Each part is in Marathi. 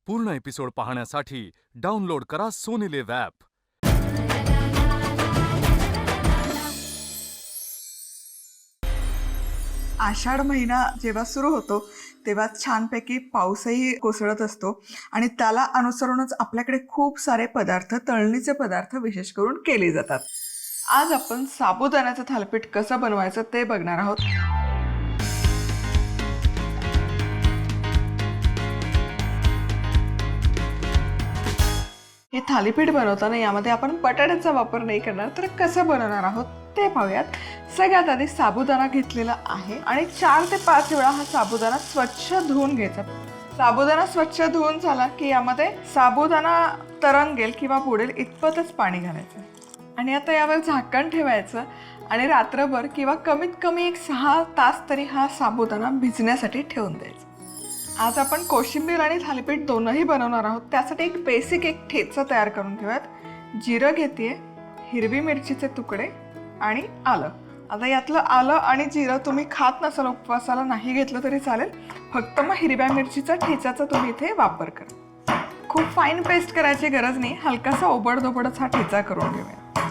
पूर्ण एपिसोड पाहण्यासाठी डाउनलोड करा सोनी लिव्ह ॲप. आषाढ महिना जेव्हा सुरू होतो तेव्हा छानपैकी पाऊसही कोसळत असतो आणि त्याला अनुसरूनच आपल्याकडे खूप सारे पदार्थ, तळणीचे पदार्थ विशेष करून केले जातात. आज आपण साबुदाण्याचं थालीपीठ कसं बनवायचं ते बघणार आहोत. हे थालीपीठ बनवताना यामध्ये आपण बटाट्याचा वापर नाही करणार, तर कसं बनवणार आहोत ते पाहूयात. सगळ्यात आधी साबुदाणा घेतलेला आहे आणि 4 ते 5 वेळा हा साबुदाणा स्वच्छ धुवून घ्यायचा. साबुदाणा स्वच्छ धुवून झाला की यामध्ये साबुदाणा तरंगेल किंवा बुडेल इतपतच पाणी घालायचं आणि आता यावर झाकण ठेवायचं आणि रात्रभर किंवा कमीत कमी 6 तास तरी हा साबुदाणा भिजण्यासाठी ठेवून द्यायचा. आज आपण कोशिंबीर आणि थालीपीठ दोनही बनवणार आहोत. त्यासाठी एक बेसिक ठेचा तयार करून घेऊयात. जिरं घेतेय, हिरवी मिरचीचे तुकडे आणि आलं. आता यातलं आलं आणि जिरं तुम्ही खात नसाल, उपवासाला नाही घेतलं तरी चालेल, फक्त मग हिरव्या मिरचीचा ठेचाचा तुम्ही इथे वापर करा. खूप फाईन पेस्ट करायची गरज नाही, हलकासा ओबडधोबडच हा ठेचा करून घेऊया.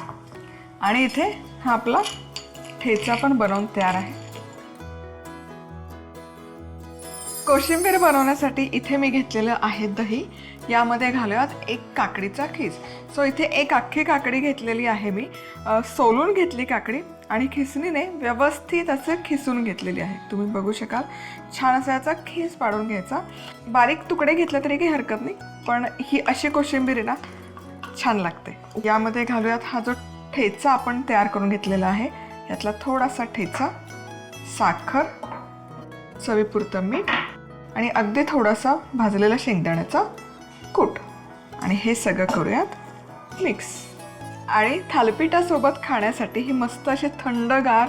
आणि इथे हा आपला ठेचा पण बनवून तयार आहे. कोशिंबीर बनवण्यासाठी इथे मी घेतलेलं आहे दही. यामध्ये घालूयात 1 काकडीचा खीस. सो इथे 1 अख्खी काकडी घेतलेली आहे मी. सोलून घेतली काकडी आणि खिसणीने व्यवस्थित असं खिसून घेतलेली आहे. तुम्ही बघू शकाल, छान असा याचा खीस पाडून घ्यायचा. बारीक तुकडे घेतले तरी काही हरकत नाही, पण ही अशी कोशिंबीर आहे ना, छान लागते. यामध्ये घालूयात हा जो ठेचा आपण तयार करून घेतलेला आहे, यातला थोडासा ठेचा, साखर, चवीपुरतं मीठ आणि अगदी थोडासा भाजलेला शेंगदाण्याचा कूट. आणि हे सगळं करूयात मिक्स. आणि थालीपीठासोबत खाण्यासाठी ही मस्त अशी थंडगार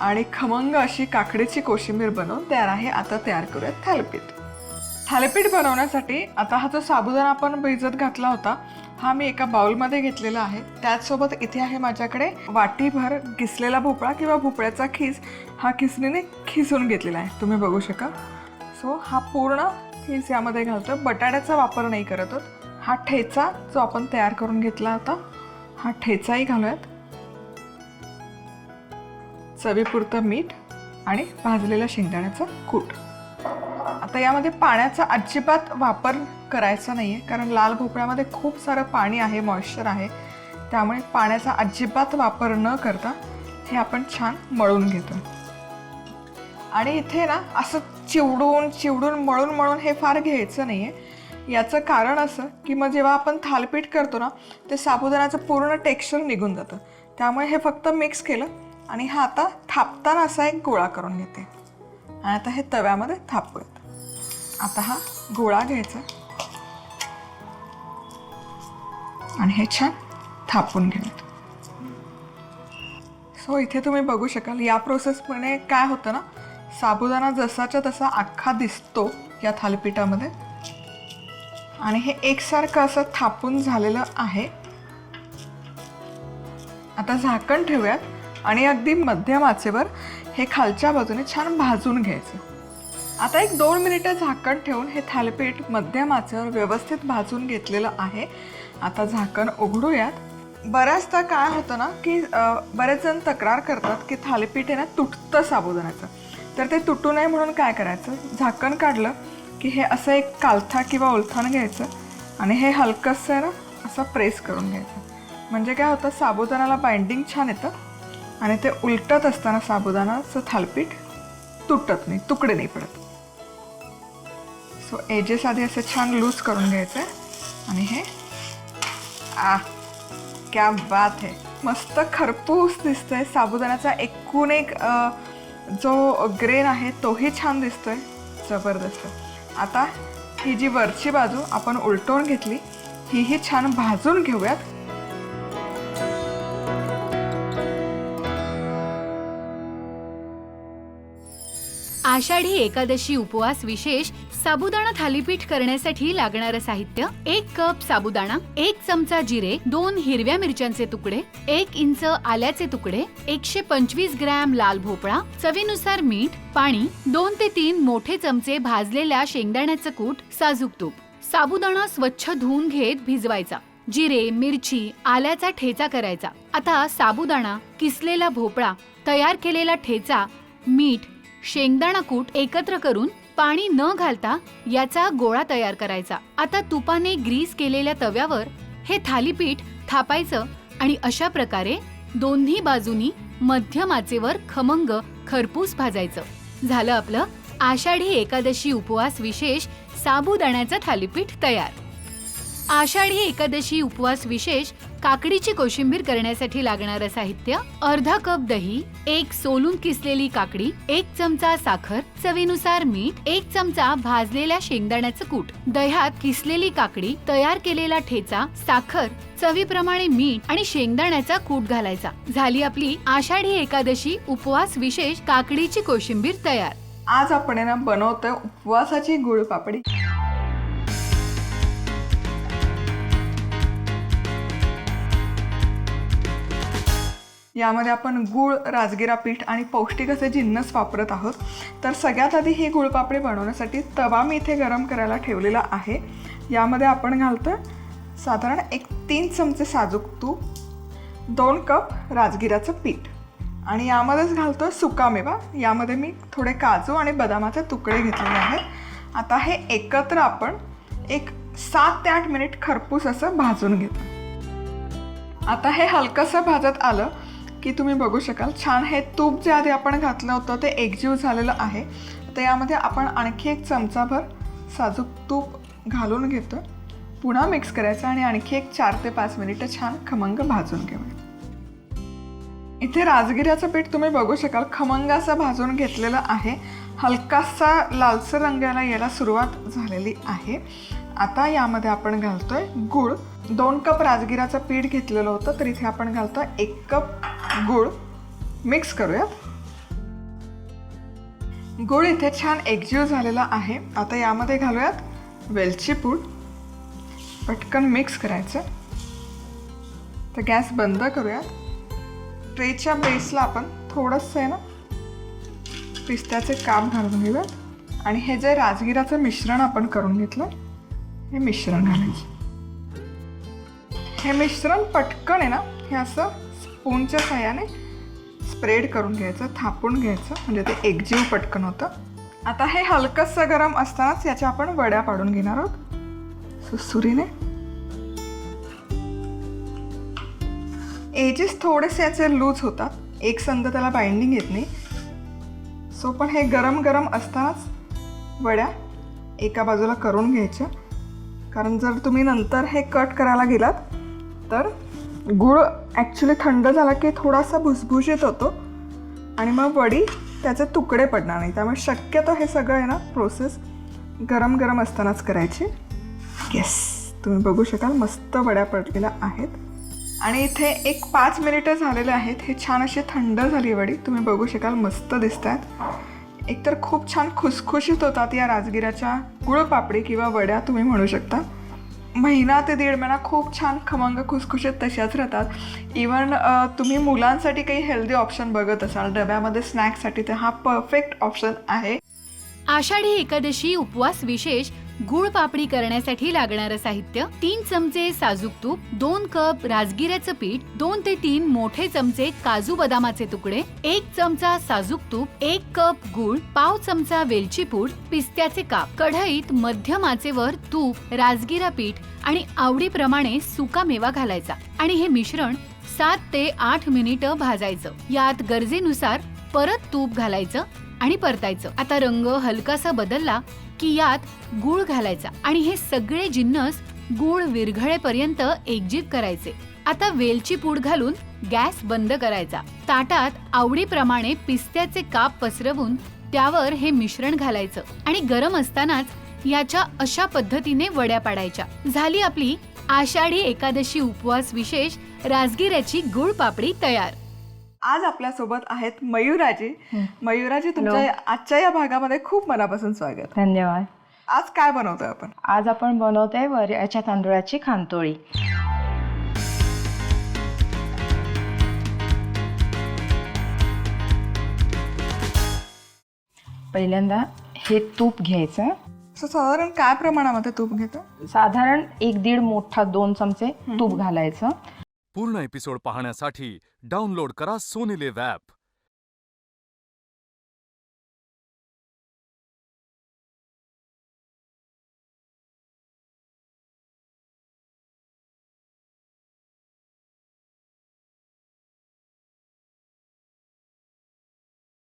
आणि खमंग अशी काकडीची कोशिंबीर बनवून तयार आहे. आता तयार करूयात थालीपीठ. थालीपीठ बनवण्यासाठी आता हा जो साबुदाणा आपण भिजत घातला होता, हा मी एका बाउलमध्ये घेतलेला आहे. त्याचसोबत इथे आहे माझ्याकडे वाटीभर किसलेला भोपळा किंवा भोपळ्याचा खीस. हा खिसणीने खिसून घेतलेला आहे, तुम्ही बघू शकाल. सो हा पूर्ण खीस यामध्ये घालतो. बटाट्याचा वापर नाही करत आहोत. हा ठेचा जो आपण तयार करून घेतला होता, हा ठेचाही घालूयात. चवीपुरतं मीठ आणि भाजलेला शेंगदाण्याचा कूट. आता यामध्ये पाण्याचा अजिबात वापर करायचा नाही आहे, कारण लाल भोपळ्यामध्ये खूप सारं पाणी आहे, मॉइश्चर आहे. त्यामुळे पाण्याचा अजिबात वापर न करता हे आपण छान मळून घेतो. आणि इथे ना असं चिवडून मळून हे फार घ्यायचं नाही आहे. याचं कारण असं की मग जेव्हा आपण थालीपीठ करतो ना, ते साबुदाण्याचं पूर्ण टेक्स्चर निघून जातं. त्यामुळे हे फक्त मिक्स केलं आणि हा आता थापताना असा एक गोळा करून घेते. आणि आता हे तव्यामध्ये थापूयात. आता हा गोळा घ्यायचा आणि हे छान थापून घ्यायचं. सो इथे तुम्ही बघू शकाल, या प्रोसेसमध्ये काय होतं ना, साबुदाणा जसाच्या तसा अख्खा दिसतो या थालीपीठामध्ये. आणि हे एकसारखं असं थापून झालेलं आहे. आता झाकण ठेवूयात आणि अगदी मध्यम आचेवर हे खालच्या बाजूने छान भाजून घ्यायचं. आता 1-2 मिनिटं झाकण ठेवून हे थालीपीठ मध्यम आचेवर व्यवस्थित भाजून घेतलेलं आहे. आता झाकण उघडूयात. बऱ्याचदा काय होतं ना की बरेच जण तक्रार करतात की थालीपीठ आहे ना तुटतं साबुदाण्याचं. तर ते तुटू नये म्हणून काय करायचं, झाकण काढलं की हे असं एक कालथा किंवा ओलथान घ्यायचं आणि हे हलकंसं आहे ना असं प्रेस करून घ्यायचं. म्हणजे काय होतं, साबुदाण्याला बाइंडिंग छान येतं आणि ते उलटत असताना साबुदाण्याचं थालीपीठ तुटत नाही, तुकडे नाही पडत. सो एजेस आधी असं छान लूज करून घ्यायचं आहे. आणि हे क्या बात है, मस्त खरपूस दिसतंय. साबुदाण्याचा एकूण एक जो ग्रेन आहे तोही छान दिसतोय, जबरदस्त. आता ही जी वरची बाजू आपण उलटवून घेतली, ही छान भाजून घेऊयात. आषाढी एकादशी उपवास विशेष साबुदाणा थालीपीठ करण्यासाठी लागणारं साहित्य: 1 कप साबुदाणा, 1 चमचा जिरे, 2 हिरव्या मिरच्यांचे तुकडे, 1 इंच आल्याचे तुकडे, 125 ग्रॅम लाल भोपळा, चवीनुसार मीठ, पाणी, 2 ते 3 मोठे चमचे भाजलेल्या शेंगदाण्याचं कूट, साजूक तूप. साबुदाणा स्वच्छ धुवून घेत भिजवायचा. जिरे, मिरची, आल्याचा ठेचा करायचा. आता साबुदाणा, किसलेला भोपळा, तयार केलेला ठेचा, मीठ, शेंगदाणा कूट एकत्र करून पाणी न घालता याचा गोळा तयार करायचा. आता तुपाने ग्रीस केलेल्या तव्यावर हे थालीपीठ थापायचं आणि अशा प्रकारे दोन्ही बाजूनी मध्यम आचेवर खमंग खरपूस भाजायचं. झालं आपलं आषाढी एकादशी उपवास विशेष साबुदाण्याचं थालीपीठ तयार. आषाढी एकादशी उपवास विशेष काकडीची कोशिंबीर करण्यासाठी लागणारं साहित्य: अर्धा कप दही, 1 सोलून किसलेली काकडी, 1 चमचा साखर, चवीनुसार मीठ, 1 चमचा भाजलेल्या शेंगदाण्याचं कूट, दह्यात किसलेली काकडी, तयार केलेला ठेचा, साखर, चवीप्रमाणे मीठ आणि शेंगदाण्याचा कूट घालायचा. झाली आपली आषाढी एकादशी उपवास विशेष काकडीची कोशिंबीर तयार. आज आपण बनवतोय उपवासाची गुळपापडी. यामध्ये आपण गूळ, राजगिरा पीठ आणि पौष्टिक असे जिन्नस वापरत आहोत. तर सगळ्यात आधी ही गुळपापडी बनवण्यासाठी तवा मी इथे गरम करायला ठेवलेला आहे. यामध्ये आपण घालतोय साधारण 3 चमचे साजूक तूप, 2 कप राजगिराचं पीठ आणि यामध्येच घालतोय सुकामेवा. यामध्ये मी थोडे काजू आणि बदामाचे तुकडे घेतलेले आहेत. आता हे एकत्र आपण 7 ते 8 मिनिट खरपूस असं भाजून घेतो. आता हे हलकंसं भाजत आलं की तुम्ही बघू शकाल छान हे तूप जे आधी आपण घातलं होतं ते एकजीव झालेलं आहे. तर यामध्ये आपण आणखी 1 चमचाभर साजूक तूप घालून घेतो. पुन्हा मिक्स करायचं आणि आणखी 4 ते 5 मिनिटं छान खमंग भाजून घेऊया. इथे राजगिऱ्याचं पीठ तुम्ही बघू शकाल खमंग असं भाजून घेतलेलं आहे. हलकासा लालसर रंगाला यायला सुरुवात झालेली आहे. आता यामध्ये आपण घालतोय गूळ. 2 कप राजगिराचं पीठ घेतलेलं होतं तर इथे आपण घालतोय 1 कप गूळ. मिक्स करूयात. गूळ इथे छान एकजीव झालेला आहे. आता यामध्ये घालूयात वेलची पूड. पटकन मिक्स करायचं. तर गॅस बंद करूयात. ट्रेच्या बेसला आपण थोडंसं आहे ना पिस्त्याचे काप घालून घेऊयात आणि हे जे राजगिराचं मिश्रण आपण करून घेतलं हे मिश्रण घालायचं. हे मिश्रण पटकन आहे ना हे असं स्पूनच्या साहाय्याने स्प्रेड करून घ्यायचं, थापून घ्यायचं म्हणजे ते एकजीव पटकन होतं. आता हे हलकंसं गरम असतानाच याच्या आपण वड्या पाडून घेणार आहोत सुरीने. एजेस थोडेसे याचे लूज होतात, एक संध त्याला बाइंडिंग येत नाही. सो पण हे गरम गरम असतानाच वड्या एका बाजूला करून घ्यायच्या. कारण जर तुम्ही नंतर हे कट करायला गेलात तर गूळ ॲक्च्युली थंड झाला की थोडासा भुसभुशीत होतो आणि मग वडी त्याचे तुकडे पडणार नाही. त्यामुळे शक्यतो हे सगळं आहे ना प्रोसेस गरम गरम असतानाच करायची. येस, तुम्ही बघू शकाल मस्त वड्या पडलेल्या आहेत. आणि इथे 5 मिनिटं झालेले आहेत. हे छान अशी थंड झाली वडी. तुम्ही बघू शकाल मस्त दिसत आहेत. एकतर खूप छान खुसखुशीत होतात या राजगिराच्या गुळपापडी किंवा वड्या तुम्ही म्हणू शकता. महिना ते 1.5 महिना खूप छान खमंग खुसखुशीत तशाच राहतात. इवन तुम्ही मुलांसाठी काही हेल्दी ऑप्शन बघत असाल डब्यामध्ये स्नॅक्ससाठी तर हा परफेक्ट ऑप्शन आहे. आषाढी एकादशी उपवास विशेष गुळ पापडी करण्यासाठी लागणारं साहित्य: 3 चमचे साजूक तूप, 2 कप राजगिऱ्याचं पीठ, 2 ते 3 मोठे चमचे काजू बदामाचे तुकडे, 1 चमचा साजूक तूप, 1 कप गूळ, पाव चमचा वेलची पूड, पिस्त्याचे काप. कढईत मध्यम आचेवर तूप, राजगिरा पीठ आणि आवडीप्रमाणे सुका मेवा घालायचा आणि हे मिश्रण 7 ते 8 मिनिटं भाजायचं. यात गरजेनुसार परत तूप घालायचं आणि परतायचं. आता रंग हलकासा बदलला की यात गूळ घालायचा आणि हे सगळे जिन्नस गूळ विरघळेपर्यंत एकजीव करायचे. आता वेलची पूड घालून गॅस बंद करायचा. ताटात आवडीप्रमाणे पिस्त्याचे काप पसरवून त्यावर हे मिश्रण घालायचं आणि गरम असतानाच याच्या अशा पद्धतीने वड्या पाडायच्या. झाली आपली आषाढी एकादशी उपवास विशेष राजगिऱ्याची गुळ पापडी तयार. आज आपल्यासोबत आहेत मयुराजी. मयुराजी, तुमच्या आजच्या या भागामध्ये खूप मनापासून स्वागत. धन्यवाद. आज काय बनवतोय आपण? आज आपण बनवतोय वऱ्याच्या तांदूळाची खानतोळी. पहिल्यांदा हे तूप घ्यायचं सो साधारण काय प्रमाणामध्ये तूप घेतो? साधारण 1-1.5 मोठा 2 चमचे तूप घालायचं. पूर्ण एपिसोड पाहण्यासाठी डाउनलोड करा सोनी लिव्ह ॲप.